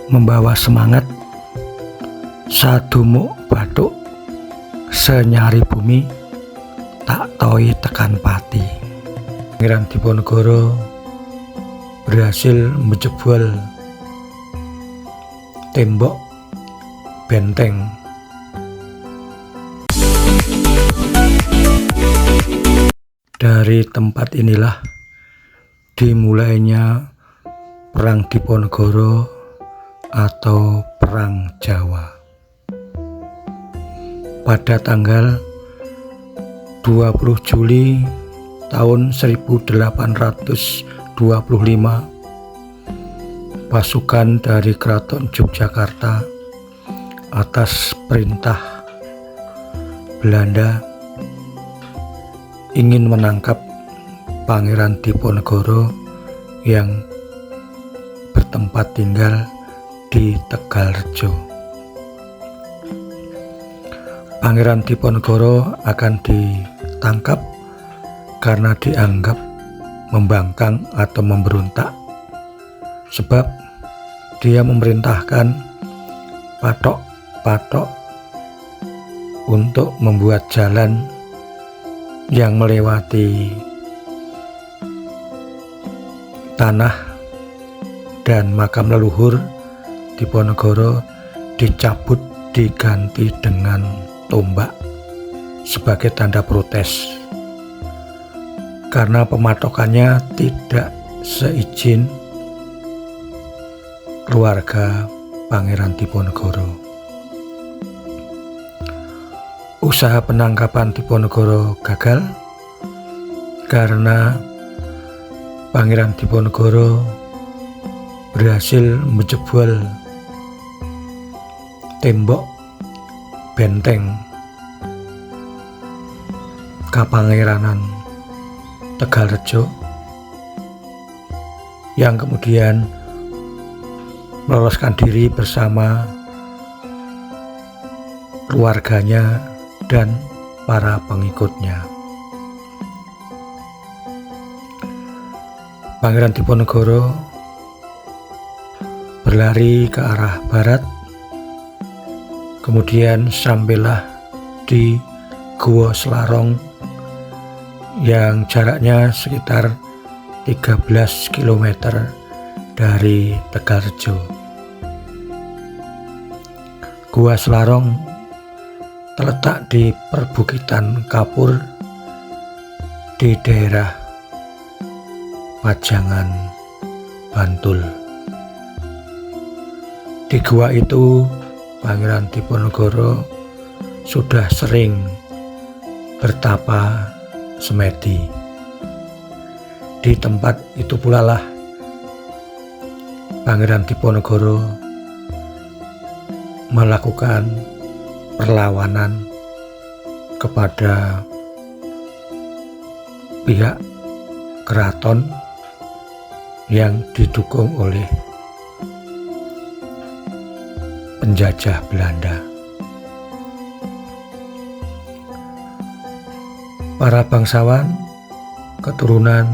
membawa semangat sadumuk bathuk senyari bumi tak toi tekan pati. Pangeran Diponegoro berhasil menjebol tembok benteng. Dari tempat inilah dimulainya Perang Diponegoro atau Perang Jawa. Pada tanggal 20 Juli tahun 1825, pasukan dari Keraton Yogyakarta atas perintah Belanda ingin menangkap Pangeran Diponegoro yang bertempat tinggal di Tegalrejo. Pangeran Diponegoro akan ditangkap karena dianggap membangkang atau memberontak, sebab dia memerintahkan patok-patok untuk membuat jalan yang melewati tanah dan makam leluhur Diponegoro dicabut diganti dengan tombak sebagai tanda protes karena pematokannya tidak seizin keluarga Pangeran Diponegoro. Usaha penangkapan Diponegoro gagal karena Pangeran Diponegoro berhasil menjebol tembok benteng Kapangeranan Tegalrejo yang kemudian meloloskan diri bersama keluarganya dan para pengikutnya. Pangeran Diponegoro berlari ke arah barat, kemudian sampailah di Gua Selarong yang jaraknya sekitar 13 km dari Tegalrejo. Gua Selarong terletak di perbukitan kapur di daerah Pajangan, Bantul. Di gua itu Pangeran Diponegoro sudah sering bertapa semedi. Di tempat itu pula lah Pangeran Diponegoro melakukan perlawanan kepada pihak keraton yang didukung oleh penjajah Belanda. Para bangsawan keturunan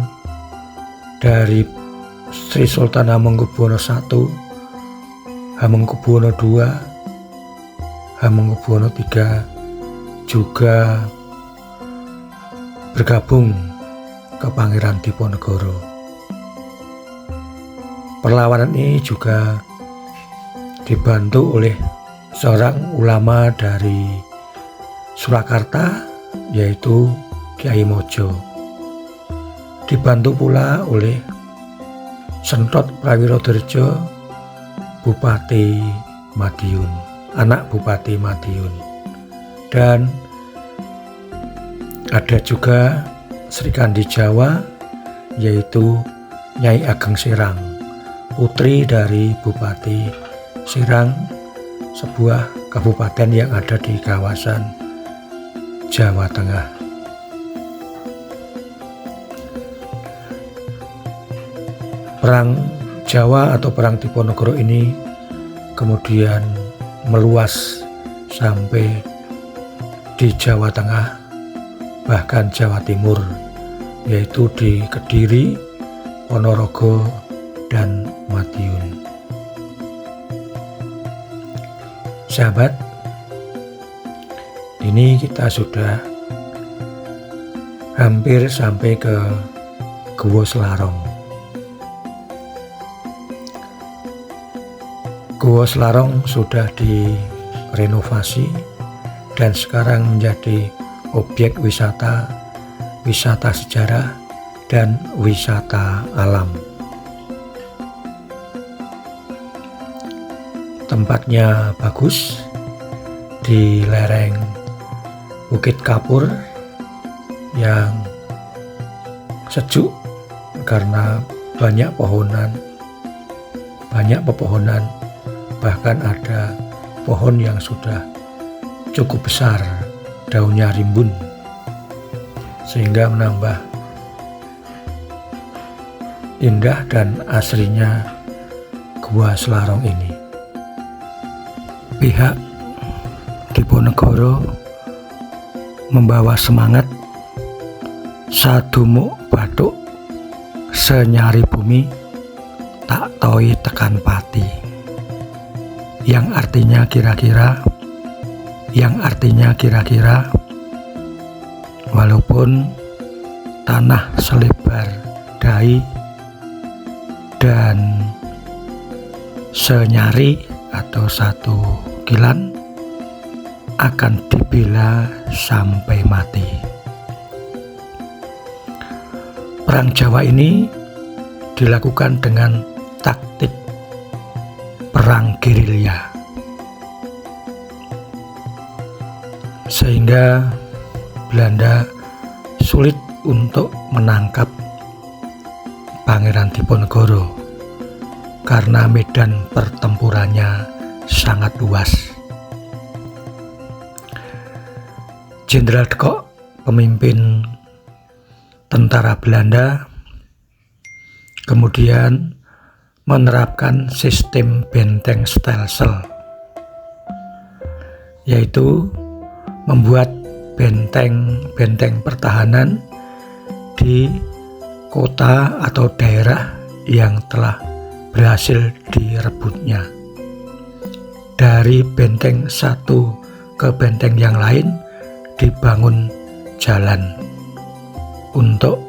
dari Sri Sultan Hamengkubuwono I, Hamengkubuwono II, Hamengkubuwono III juga bergabung ke Pangeran Diponegoro. Perlawanan ini juga dibantu oleh seorang ulama dari Surakarta, yaitu Kyai Mojo. Dibantu pula oleh Sentot Prawirodirjo, Bupati Madiun, anak Bupati Madiun, dan ada juga Srikandi Jawa, yaitu Nyai Ageng Sirang, putri dari Bupati Sirang, sebuah kabupaten yang ada di kawasan Jawa Tengah. Perang Jawa atau Perang Diponegoro ini kemudian meluas sampai di Jawa Tengah, bahkan Jawa Timur, yaitu di Kediri, Ponorogo, dan Madiun. Sahabat, ini kita sudah hampir sampai ke Gua Selarong. Gua Selarong sudah direnovasi dan sekarang menjadi objek wisata sejarah dan wisata alam. Tempatnya bagus di lereng Bukit Kapur yang sejuk karena banyak pepohonan, bahkan ada pohon yang sudah cukup besar, daunnya rimbun, sehingga menambah indah dan asrinya Gua Selarong ini. Pihak Diponegoro membawa semangat sadumuk bathuk senyari bumi tak toi tekan pati, yang artinya kira-kira walaupun tanah selebar dahi dan senyari atau satu kilan akan dibela sampai mati. Perang Jawa ini dilakukan dengan taktik perang gerilya, sehingga Belanda sulit untuk menangkap Pangeran Diponegoro karena medan pertempurannya sangat luas. Jenderal de Kock, pemimpin tentara Belanda, kemudian menerapkan sistem benteng stelsel, yaitu membuat benteng pertahanan di kota atau daerah yang telah berhasil direbutnya. Dari benteng satu ke benteng yang lain dibangun jalan untuk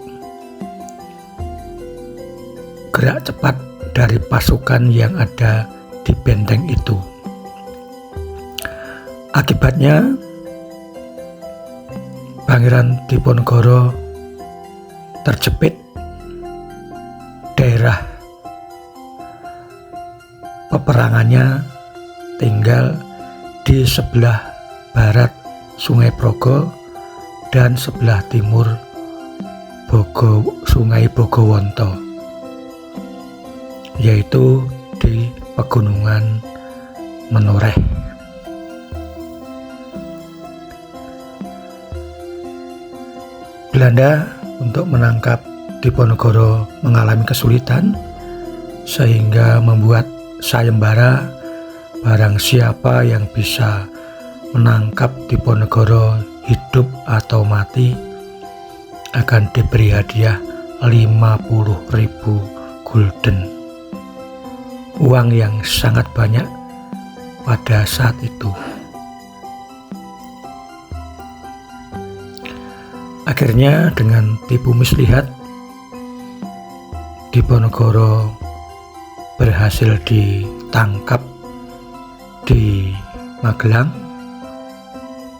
gerak cepat dari pasukan yang ada di benteng itu. Akibatnya Pangeran Diponegoro terjepit, daerah peperangannya tinggal di sebelah barat Sungai Progo dan sebelah timur Sungai Bogowonto, yaitu di Pegunungan Menoreh. Belanda untuk menangkap Diponegoro mengalami kesulitan, sehingga membuat sayembara barang siapa yang bisa menangkap Diponegoro hidup atau mati akan diberi hadiah 50.000 gulden, uang yang sangat banyak pada saat itu. Akhirnya dengan tipu muslihat Diponegoro berhasil ditangkap di Magelang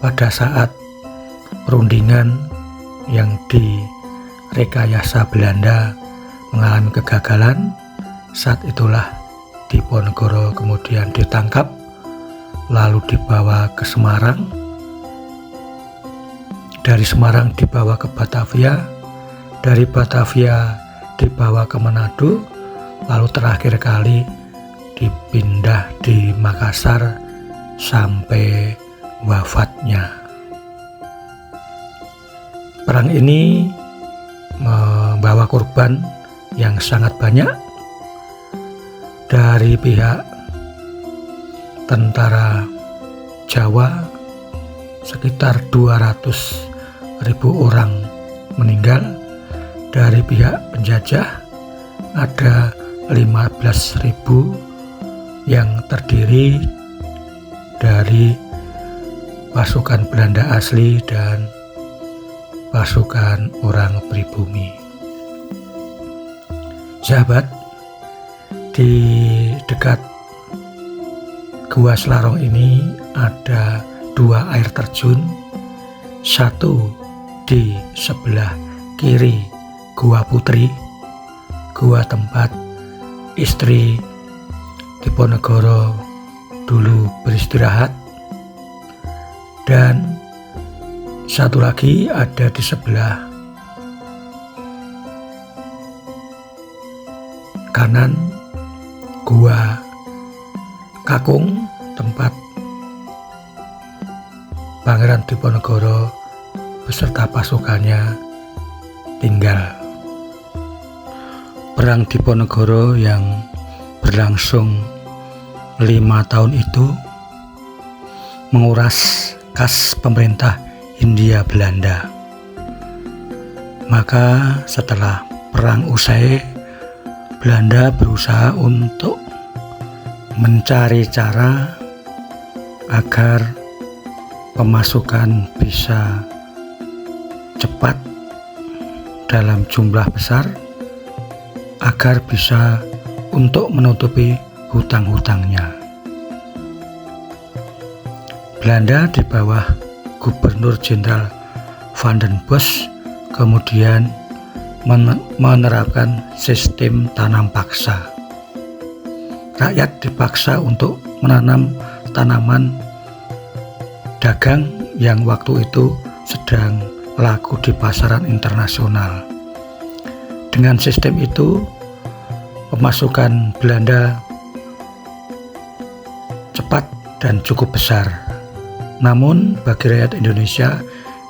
pada saat perundingan yang direkayasa Belanda mengalami kegagalan. Saat itulah Diponegoro kemudian ditangkap, lalu dibawa ke Semarang. Dari Semarang dibawa ke Batavia, dari Batavia dibawa ke Manado, lalu terakhir kali dipindah di Makassar sampai wafatnya. Perang ini membawa korban yang sangat banyak. Dari pihak tentara Jawa sekitar 200.000 orang meninggal. Dari pihak penjajah ada 15.000 yang terdiri dari pasukan Belanda asli dan pasukan orang pribumi. Sahabat, di dekat Gua Selarong ini ada 2 air terjun, satu di sebelah kiri Gua Putri, gua tempat istri Diponegoro dulu beristirahat, dan satu lagi ada di sebelah kanan Gua Kakung, tempat Pangeran Diponegoro beserta pasukannya tinggal. Perang Diponegoro yang berlangsung 5 tahun itu menguras kas pemerintah Hindia Belanda. Maka setelah perang usai, Belanda berusaha untuk mencari cara agar pemasukan bisa cepat dalam jumlah besar, agar bisa untuk menutupi hutang-hutangnya. Belanda di bawah Gubernur Jenderal Van den Bosch kemudian menerapkan sistem tanam paksa. Rakyat dipaksa untuk menanam tanaman dagang yang waktu itu sedang laku di pasaran internasional. Dengan sistem itu, pemasukan Belanda cepat dan cukup besar. Namun bagi rakyat Indonesia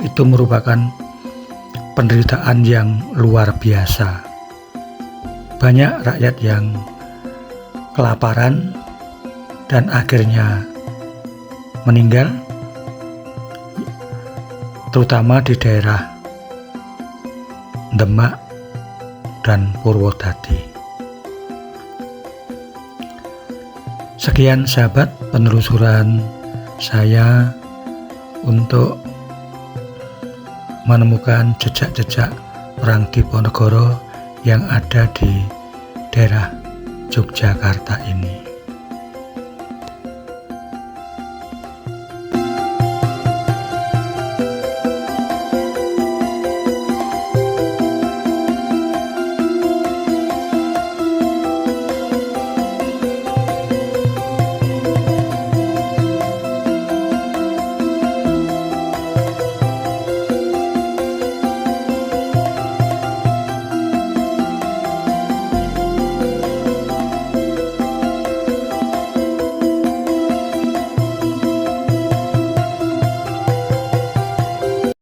itu merupakan penderitaan yang luar biasa. Banyak rakyat yang kelaparan dan akhirnya meninggal, terutama di daerah Demak dan Purwodadi. Sekian sahabat penelusuran saya untuk menemukan jejak-jejak perang Diponegoro yang ada di daerah Yogyakarta ini.